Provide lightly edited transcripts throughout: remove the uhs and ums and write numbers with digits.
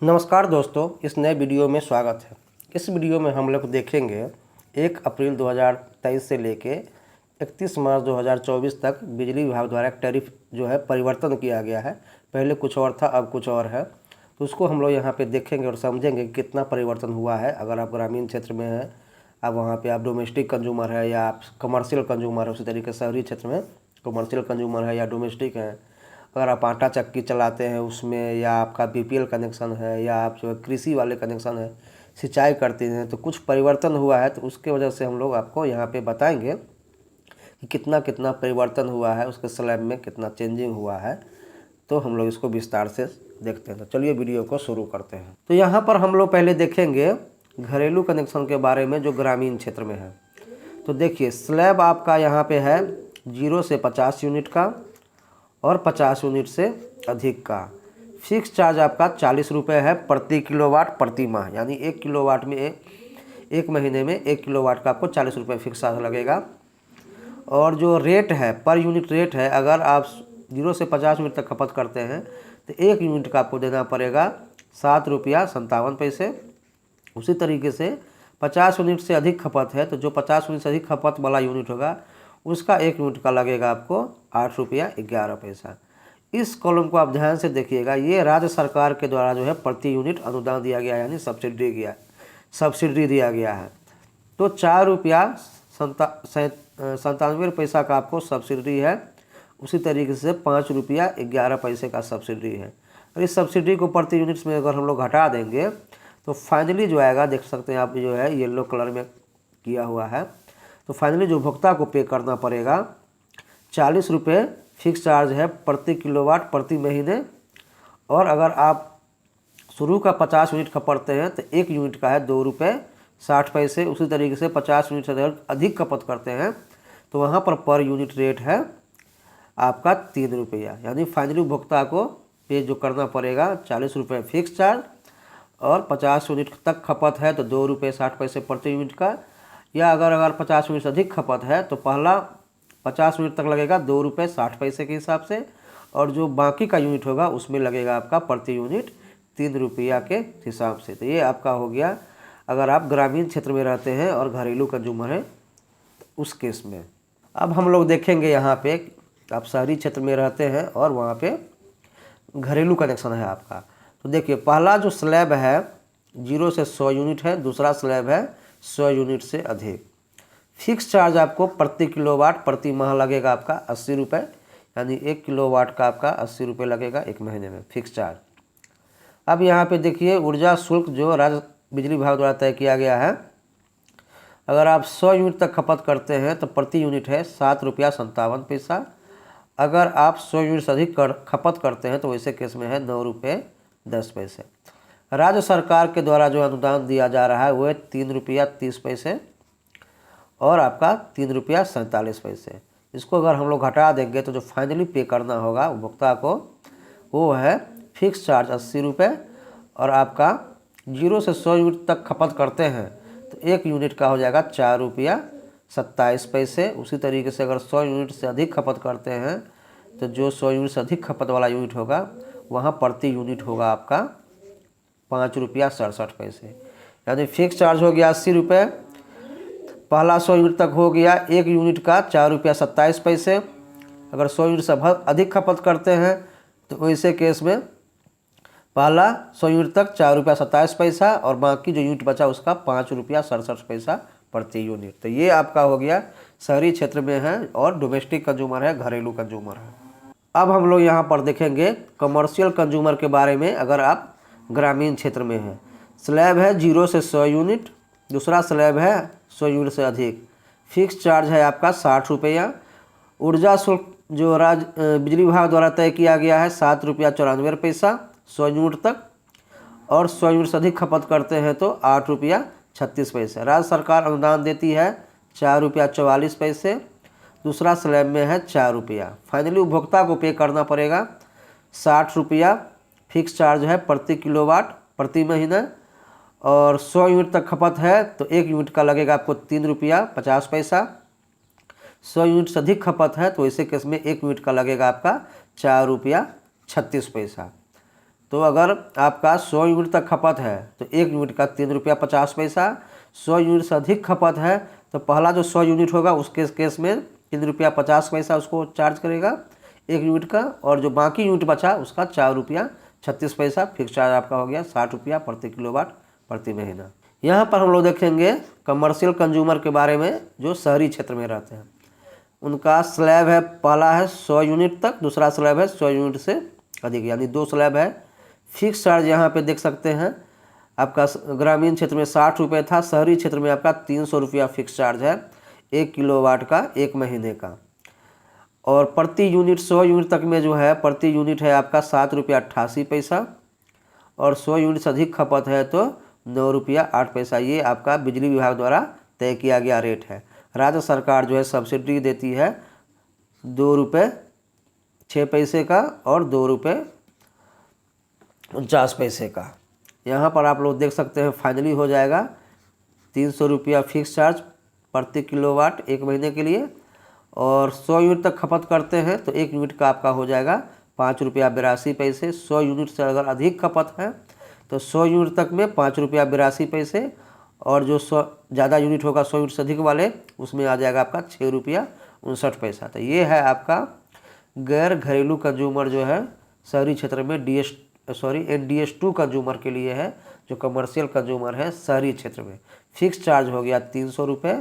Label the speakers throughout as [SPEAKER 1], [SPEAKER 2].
[SPEAKER 1] नमस्कार दोस्तों, इस नए वीडियो में स्वागत है। इस वीडियो में हम लोग देखेंगे 1 अप्रैल 2023 से लेके 31 मार्च 2024 तक बिजली विभाग द्वारा एक टैरिफ जो है परिवर्तन किया गया है। पहले कुछ और था, अब कुछ और है, तो उसको हम लोग यहाँ पे देखेंगे और समझेंगे कि कितना परिवर्तन हुआ है। अगर आप ग्रामीण क्षेत्र में हैं, अब वहाँ पे आप डोमेस्टिक कंज्यूमर है या आप कमर्शियल कंज्यूमर है, उसी तरीके से शहरी क्षेत्र में कमर्शियल कंज्यूमर है या डोमेस्टिक है। अगर आप आटा चक्की चलाते हैं उसमें, या आपका बीपीएल कनेक्शन है, या आप जो है कृषि वाले कनेक्शन है, सिंचाई करते हैं, तो कुछ परिवर्तन हुआ है। तो उसके वजह से हम लोग आपको यहाँ पे बताएंगे कि कितना कितना परिवर्तन हुआ है, उसके स्लैब में कितना चेंजिंग हुआ है। तो हम लोग इसको विस्तार से देखते हैं। तो चलिए वीडियो को शुरू करते हैं। तो यहाँ पर हम लोग पहले देखेंगे घरेलू कनेक्शन के बारे में जो ग्रामीण क्षेत्र में है। तो देखिए, स्लैब आपका यहाँ पे है 0 से 50 यूनिट का और 50 यूनिट से अधिक का। फिक्स चार्ज आपका 40 रुपये है प्रति किलोवाट प्रति माह, यानी 1 किलोवाट में एक महीने में 1 किलोवाट का आपको 40 रुपये फिक्स चार्ज लगेगा। और जो रेट है, पर यूनिट रेट है, अगर आप 0 से 50 यूनिट तक खपत करते हैं तो 1 यूनिट का आपको देना पड़ेगा 7 रुपया 57 पैसे। उसी तरीके से 50 यूनिट से अधिक खपत है तो जो 50 यूनिट से अधिक खपत वाला यूनिट होगा उसका 1 यूनिट का लगेगा आपको 8 रुपया 11 पैसा। इस कॉलम को आप ध्यान से देखिएगा, ये राज्य सरकार के द्वारा जो है प्रति यूनिट अनुदान दिया गया है, यानी सब्सिडी दिया गया है। तो 4 रुपया 97 पैसा का आपको सब्सिडी है। उसी तरीके से 5 रुपया 11 पैसे का सब्सिडी है। और इस सब्सिडी को प्रति यूनिट्स में अगर हम लोग घटा देंगे तो फाइनली जो आएगा, देख सकते हैं आप, जो है येलो कलर में किया हुआ है। तो फाइनली जो उपभोक्ता को पे करना पड़ेगा 40 रुपये फिक्स चार्ज है प्रति किलोवाट प्रति महीने। और अगर आप शुरू का 50 यूनिट खपतते हैं तो 1 यूनिट का है 2 रुपये 60 पैसे। उसी तरीके से 50 यूनिट से अधिक खपत करते हैं तो वहाँ पर यूनिट रेट है आपका 3 रुपया। यानी फाइनली उपभोक्ता को पे जो करना पड़ेगा 40 रुपये फिक्स चार्ज, और 50 यूनिट तक खपत है तो 2 रुपये 60 पैसे प्रति यूनिट का। या अगर 50 यूनिट से अधिक खपत है तो पहला 50 यूनिट तक लगेगा 2 रुपये 60 पैसे के हिसाब से, और जो बाकी का यूनिट होगा उसमें लगेगा आपका प्रति यूनिट 3 रुपया के हिसाब से। तो ये आपका हो गया अगर आप ग्रामीण क्षेत्र में रहते हैं और घरेलू कंज्यूमर हैं उस केस में। अब हम लोग देखेंगे यहाँ पे आप शहरी क्षेत्र में रहते हैं और वहाँ पे घरेलू कनेक्शन है आपका। तो देखिए, पहला जो स्लैब है 0 से 100 यूनिट है, दूसरा स्लैब है 100 यूनिट से अधिक। फिक्स चार्ज आपको प्रति किलोवाट प्रति माह लगेगा आपका 80 रुपये, यानी 1 किलोवाट का आपका 80 रुपये लगेगा 1 महीने में फिक्स चार्ज। अब यहाँ पे देखिए, ऊर्जा शुल्क जो राज्य बिजली विभाग द्वारा तय किया गया है, अगर आप 100 यूनिट तक खपत करते हैं तो प्रति यूनिट है 7 रुपया 57 पैसा। अगर आप 100 यूनिट से अधिक खपत करते हैं तो वैसे केस में है 9 रुपये 10 पैसे। राज्य सरकार के द्वारा जो अनुदान दिया जा रहा है वो है 3 रुपया 30 पैसे और आपका 3 रुपया 47 पैसे। इसको अगर हम लोग घटा देंगे तो जो फाइनली पे करना होगा उपभोक्ता को वो है फिक्स चार्ज 80 रुपये, और आपका 0 से 100 यूनिट तक खपत करते हैं तो 1 यूनिट का हो जाएगा 4 रुपया 27 पैसे। उसी तरीके से अगर 100 यूनिट से अधिक खपत करते हैं तो जो 100 यूनिट से अधिक खपत वाला यूनिट होगा वहाँ प्रति यूनिट होगा आपका 5 रुपया 67 पैसे। यानी फिक्स चार्ज हो गया 80 रुपये, पहला 100 यूनिट तक हो गया 1 यूनिट का 4 रुपया 27 पैसे। अगर 100 यूनिट से अधिक खपत करते हैं तो वैसे केस में पहला 100 यूनिट तक 4 रुपया 27 पैसा और बाकी जो यूनिट बचा उसका 5 रुपया 67 पैसा प्रति यूनिट। तो ये आपका हो गया शहरी क्षेत्र में है और डोमेस्टिक कंज्यूमर है, घरेलू कंज्यूमर है। अब हम लोग यहाँ पर देखेंगे कमर्शियल कंज्यूमर के बारे में। अगर आप ग्रामीण क्षेत्र में हैं, स्लैब है 0 से 100 यूनिट, दूसरा स्लैब है 100 यूनिट से अधिक। फिक्स चार्ज है आपका 60 रुपया। ऊर्जा शुल्क जो राज्य बिजली विभाग द्वारा तय किया गया है 7 रुपया 94 पैसा 100 यूनिट तक, और 100 यूनिट से अधिक खपत करते हैं तो 8 रुपया 36 पैसे। राज्य सरकार अनुदान देती है 4 रुपया 44 पैसे। दूसरा स्लैब में है 4 रुपया। फाइनली उपभोक्ता को पे करना पड़ेगा 60 रुपया फिक्स चार्ज है प्रति किलोवाट प्रति महीना, और 100 यूनिट तक खपत है तो 1 यूनिट का लगेगा आपको 3 रुपया 50 पैसा। 100 यूनिट से अधिक खपत है तो इसे केस में 1 यूनिट का लगेगा आपका 4 रुपया 36 पैसा। तो अगर आपका 100 यूनिट तक खपत है तो 1 यूनिट का 3 रुपया 50 पैसा। 100 यूनिट से अधिक खपत है तो पहला जो 100 यूनिट होगा उसके केस में 3 रुपया 50 पैसा उसको चार्ज करेगा 1 यूनिट का, और जो बाकी यूनिट बचा उसका 4 रुपया 36 पैसा फिक्स चार्ज आपका हो गया 60 रुपया प्रति किलोवाट प्रति महीना। यहाँ पर हम लोग देखेंगे कमर्शियल कंज्यूमर के बारे में जो शहरी क्षेत्र में रहते हैं। उनका स्लैब है, पहला है 100 यूनिट तक, दूसरा स्लैब है 100 यूनिट से अधिक, यानी 2 स्लैब है। फिक्स चार्ज यहाँ पे देख सकते हैं आपका ग्रामीण क्षेत्र में 60 रुपये था, शहरी क्षेत्र में आपका 300 रुपया फिक्स चार्ज है 1 किलोवाट का 1 महीने का। और प्रति यूनिट 100 यूनिट तक में जो है प्रति यूनिट है आपका 7 रुपया 88 पैसा, और 100 यूनिट से अधिक खपत है तो 9 रुपया 8 पैसा। ये आपका बिजली विभाग द्वारा तय किया गया रेट है। राज्य सरकार जो है सब्सिडी देती है 2 रुपये 6 पैसे का और 2 रुपये 49 पैसे का। यहाँ पर आप लोग देख सकते हैं फाइनली हो जाएगा 300 रुपया फिक्स चार्ज प्रति किलोवाट 1 महीने के लिए, और 100 यूनिट तक खपत करते हैं तो 1 यूनिट का आपका हो जाएगा 5 रुपया 82 पैसे। 100 यूनिट से अगर अधिक खपत है तो 100 यूनिट तक में 5 रुपया 82 पैसे, और जो 100 ज़्यादा यूनिट होगा 100 यूनिट से अधिक वाले उसमें आ जाएगा आपका 6 रुपया 59 पैसा। तो ये है आपका गैर घरेलू कंज्यूमर जो है शहरी क्षेत्र में NDS 2 कंज्यूमर के लिए है, जो कमर्शियल कंज्यूमर है शहरी क्षेत्र में। फिक्स चार्ज हो गया 300 रुपये,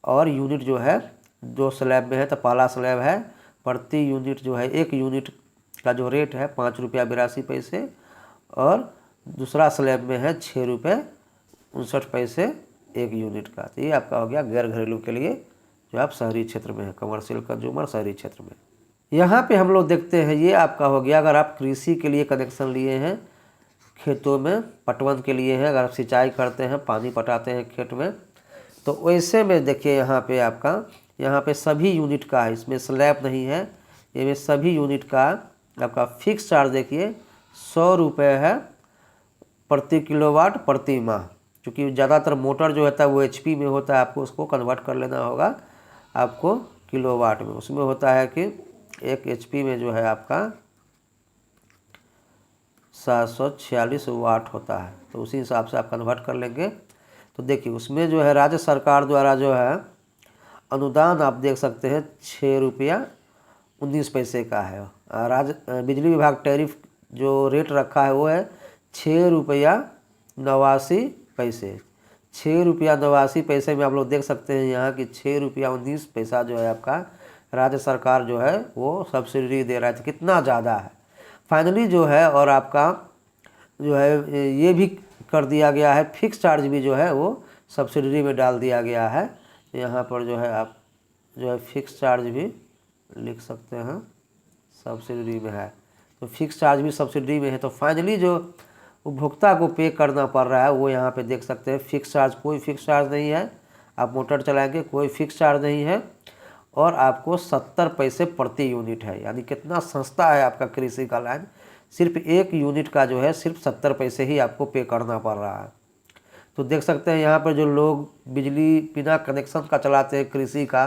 [SPEAKER 1] और यूनिट जो है 2 स्लैब में है तो पहला स्लैब है प्रति यूनिट जो है 1 यूनिट का जो रेट है 5 रुपया 82 पैसे, और दूसरा स्लैब में है 6 रुपये 59 पैसे 1 यूनिट का। तो ये आपका हो गया गैर घरेलू के लिए जो आप शहरी क्षेत्र में है, कमर्शियल कंज्यूमर शहरी क्षेत्र में। यहाँ पे हम लोग देखते हैं ये आपका हो गया अगर आप कृषि के लिए कनेक्शन लिए हैं, खेतों में पटवन के लिए है, अगर आप सिंचाई करते हैं पानी पटाते हैं खेत में, तो वैसे में देखिए यहाँ पे सभी यूनिट का है, इसमें स्लैब नहीं है, ये सभी यूनिट का आपका फिक्स चार्ज देखिए 100 रुपये है प्रति किलोवाट प्रति माह। क्योंकि ज़्यादातर मोटर जो होता है वो HP में होता है, आपको उसको कन्वर्ट कर लेना होगा आपको किलोवाट में। उसमें होता है कि 1 HP में जो है आपका 746 वाट होता है, तो उसी हिसाब से आप कन्वर्ट कर लेंगे। तो देखिए उसमें जो है राज्य सरकार द्वारा जो है अनुदान आप देख सकते हैं 6 रुपया 19 पैसे का है। बिजली विभाग टैरिफ जो रेट रखा है वो है 6 रुपया 89 पैसे। 6 रुपया 89 पैसे में आप लोग देख सकते हैं यहाँ की 6 रुपया 19 पैसा जो है आपका राज्य सरकार जो है वो सब्सिडी दे रहा है। तो कितना ज़्यादा है फाइनली जो है। और आपका जो है ये भी कर दिया गया है, फिक्स चार्ज भी जो है वो सब्सिडी में डाल दिया गया है। यहाँ पर जो है आप जो है फिक्स चार्ज भी लिख सकते हैं सब्सिडी में है, तो फिक्स चार्ज भी सब्सिडी में है। तो फाइनली जो उपभोक्ता को पे करना पड़ रहा है वो यहाँ पे देख सकते हैं फिक्स चार्ज, कोई फिक्स चार्ज नहीं है। आप मोटर चलाएंगे कोई फिक्स चार्ज नहीं है, और आपको 70 पैसे प्रति यूनिट है। यानी कितना सस्ता है आपका कृषि का लाइन, सिर्फ 1 यूनिट का जो है सिर्फ 70 पैसे ही आपको पे करना पड़ रहा है। तो देख सकते हैं यहाँ पर जो लोग बिजली बिना कनेक्शन का चलाते हैं कृषि का,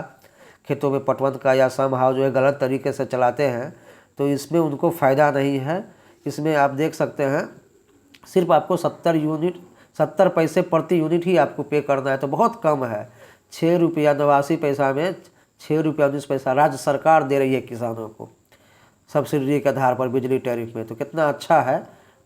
[SPEAKER 1] खेतों में पटवन का या समहाउ जो है गलत तरीके से चलाते हैं, तो इसमें उनको फ़ायदा नहीं है। इसमें आप देख सकते हैं सिर्फ आपको 70 पैसे प्रति यूनिट ही आपको पे करना है, तो बहुत कम है। 6 रुपया 89 पैसा में 6 रुपया 19 पैसा राज्य सरकार दे रही है किसानों को सब्सिडी के आधार पर बिजली टैरिफ में, तो कितना अच्छा है।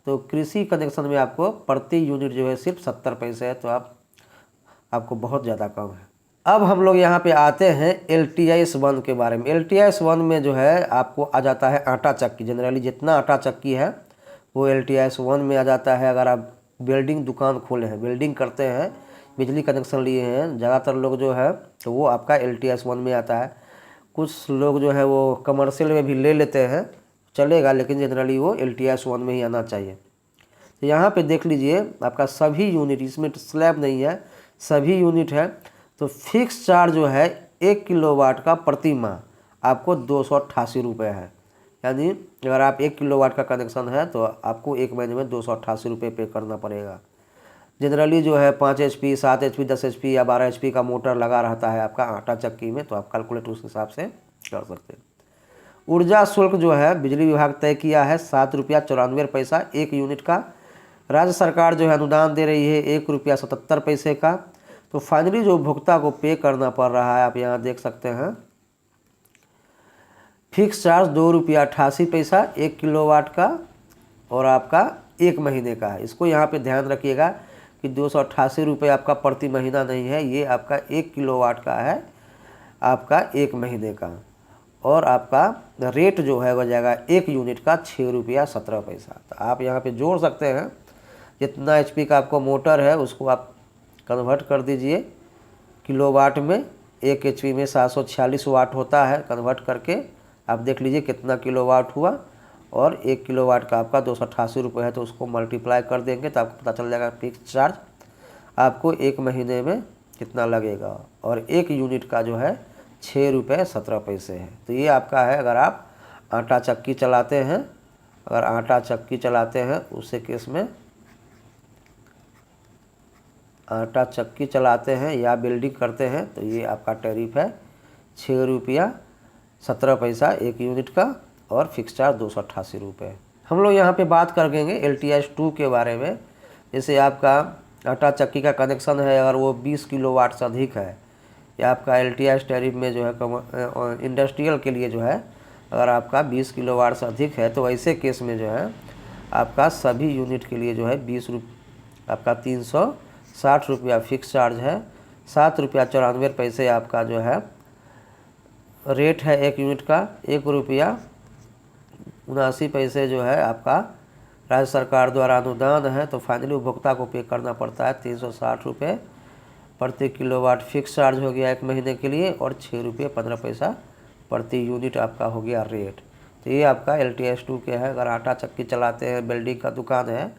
[SPEAKER 1] तो कृषि कनेक्शन में आपको प्रति यूनिट जो है सिर्फ 70 पैसे है, तो आपको बहुत ज़्यादा कम है। अब हम लोग यहाँ पे आते हैं LTIS 1 के बारे में। LTIS 1 में जो है आपको आ जाता है आटा चक्की। जनरली जितना आटा चक्की है वो LTIS 1 में आ जाता है। अगर आप बिल्डिंग दुकान खोले हैं, बिल्डिंग करते हैं, बिजली कनेक्शन लिए हैं, ज़्यादातर लोग जो है तो वो आपका LTIS 1 में आता है। कुछ लोग जो है वो कमर्शियल में भी ले लेते हैं, चलेगा, लेकिन जनरली वो LTIS 1 में ही आना चाहिए। तो यहाँ पे देख लीजिए आपका सभी यूनिट, इसमें स्लैब नहीं है, सभी यूनिट है। तो फिक्स चार्ज जो है 1 किलोवाट का प्रति माह आपको 288 रुपये है। यानी अगर आप 1 किलोवाट का कनेक्शन है तो आपको 1 महीने में 288 रुपये पे करना पड़ेगा। जनरली जो है 5 HP 7 HP 10 HP या 12 HP का मोटर लगा रहता है आपका आटा चक्की में, तो आप कैलकुलेट उस हिसाब से कर सकते हैं। ऊर्जा शुल्क जो है बिजली विभाग तय किया है 7 रुपया 94 पैसा 1 यूनिट का। राज्य सरकार जो है अनुदान दे रही है 1 रुपया 77 पैसे का। तो फाइनली जो उपभोक्ता को पे करना पड़ रहा है आप यहाँ देख सकते हैं, फिक्स चार्ज 2 रुपया 88 पैसा 1 किलोवाट का और आपका 1 महीने का है। इसको यहाँ पे ध्यान रखिएगा कि 288 रुपये आपका प्रति महीना नहीं है, ये आपका 1 किलोवाट का है, आपका 1 महीने का। और आपका रेट जो है हो जाएगा 1 यूनिट का 6 रुपया 17 पैसा। तो आप यहाँ पे जोड़ सकते हैं, जितना HP का आपको मोटर है उसको आप कन्वर्ट कर दीजिए किलोवाट में। 1 HP में 746 वाट होता है, कन्वर्ट करके आप देख लीजिए कितना किलोवाट हुआ। और 1 किलोवाट का आपका 288 रुपये है, तो उसको मल्टीप्लाई कर देंगे तो आपको पता चल जाएगा फिक्स चार्ज आपको 1 महीने में कितना लगेगा। और 1 यूनिट का जो है 6 रुपये 17 पैसे है। तो ये आपका है अगर आप आटा चक्की चलाते हैं, अगर आटा चक्की चलाते हैं उससे केस में आटा चक्की चलाते हैं या बिल्डिंग करते हैं तो ये आपका टैरिफ है 6 रुपया 17 पैसा 1 यूनिट का और फिक्स चार्ज 288 रुपये। हम लोग यहाँ पे बात करेंगे LTS 2 के बारे में। जैसे आपका आटा चक्की का कनेक्शन है, अगर वो 20 किलोवाट से अधिक है, या आपका LTS टैरिफ में जो है इंडस्ट्रियल के लिए जो है अगर आपका 20 किलोवाट से अधिक है, तो ऐसे केस में जो है आपका सभी यूनिट के लिए जो है 20 रुपये आपका 360 रुपया फिक्स चार्ज है। 7 रुपया 94 पैसे आपका जो है रेट है 1 यूनिट का। 1 रुपया 79 पैसे जो है आपका राज्य सरकार द्वारा अनुदान है। तो फाइनली उपभोक्ता को पे करना पड़ता है 360 रुपये प्रति किलोवाट फिक्स चार्ज हो गया 1 महीने के लिए, और 6 रुपये 15 पैसा प्रति यूनिट आपका हो गया रेट। तो ये आपका LTS 2 के है। अगर आटा चक्की चलाते हैं, बिल्डिंग का दुकान है,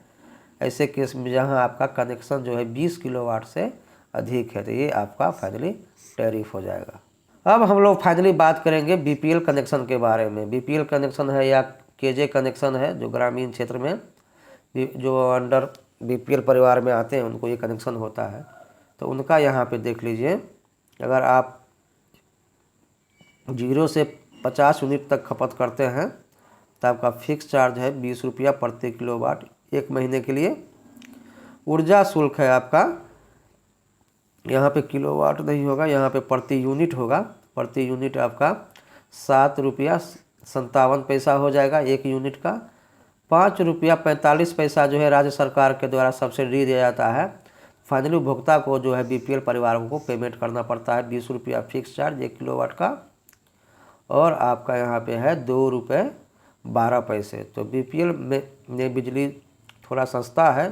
[SPEAKER 1] ऐसे केस में जहां आपका कनेक्शन जो है 20 किलोवाट से अधिक है, तो ये आपका फाइनली टैरिफ हो जाएगा। अब हम लोग फाइनली बात करेंगे BPL कनेक्शन के बारे में। BPL कनेक्शन है या KJ कनेक्शन है, जो ग्रामीण क्षेत्र में जो अंडर BPL परिवार में आते हैं उनको ये कनेक्शन होता है। तो उनका यहाँ पे देख लीजिए, अगर आप 0 से 50 यूनिट तक खपत करते हैं तो आपका फिक्स चार्ज है 20 रुपया प्रति किलोवाट 1 महीने के लिए। ऊर्जा शुल्क है आपका, यहाँ पे किलोवाट नहीं होगा, यहाँ पे प्रति यूनिट होगा। प्रति यूनिट आपका 7 रुपया 57 पैसा हो जाएगा 1 यूनिट का। 5 रुपया 45 पैसा जो है राज्य सरकार के द्वारा सब्सिडी दिया जाता है। फाइनली उपभोक्ता को जो है BPL परिवारों को पेमेंट करना पड़ता है 20 रुपया फिक्स चार्ज 1 किलोवाट का। और आपका यहाँ पे है 2 रुपये 12 पैसे। तो BPL में बिजली थोड़ा सस्ता है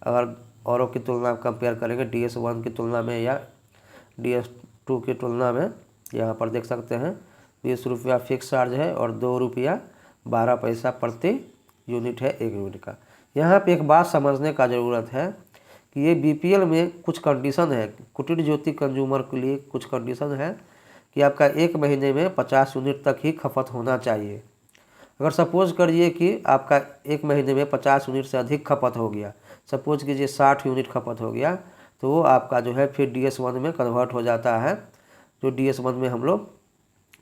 [SPEAKER 1] अगर औरों की तुलना कंपेयर करेंगे, DS1 की तुलना में या DS2 की तुलना में। यहाँ पर देख सकते हैं 20 रुपया फिक्स चार्ज है और 2 रुपया 12 पैसा प्रति यूनिट है 1 यूनिट का। यहाँ पे एक बात समझने का ज़रूरत है कि ये BPL में कुछ कंडीशन है, कुटीर ज्योति कंज्यूमर के लिए कुछ कंडीशन है कि आपका 1 महीने में 50 यूनिट तक ही खपत होना चाहिए। अगर सपोज करिए कि आपका 1 महीने में 50 यूनिट से अधिक खपत हो गया, सपोज कीजिए 60 यूनिट खपत हो गया, तो वो आपका जो है फिर DS1 में कन्वर्ट हो जाता है, जो DS1 में हम लोग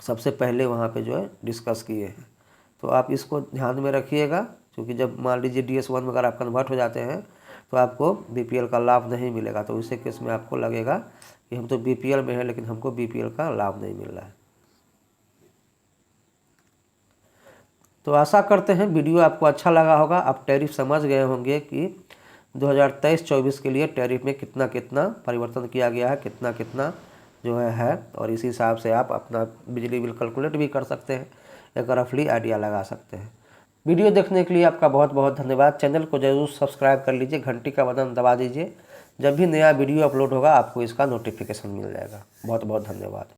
[SPEAKER 1] सबसे पहले वहाँ पे जो है डिस्कस किए हैं। तो आप इसको ध्यान में रखिएगा, क्योंकि जब मान लीजिए DS1 में अगर आप कन्वर्ट हो जाते हैं तो आपको BPL का लाभ नहीं मिलेगा। तो इसी केस में आपको लगेगा कि हम तो BPL में हैं लेकिन हमको BPL का लाभ नहीं मिल रहा है। तो आशा करते हैं वीडियो आपको अच्छा लगा होगा। आप टैरिफ समझ गए होंगे कि 2023-24 के लिए टैरिफ में कितना कितना परिवर्तन किया गया है, कितना कितना जो है, और इसी हिसाब से आप अपना बिजली बिल कैलकुलेट भी कर सकते हैं, एक रफली आइडिया लगा सकते हैं। वीडियो देखने के लिए आपका बहुत बहुत धन्यवाद। चैनल को जरूर सब्सक्राइब कर लीजिए, घंटी का बटन दबा दीजिए। जब भी नया वीडियो अपलोड होगा आपको इसका नोटिफिकेशन मिल जाएगा। बहुत बहुत धन्यवाद।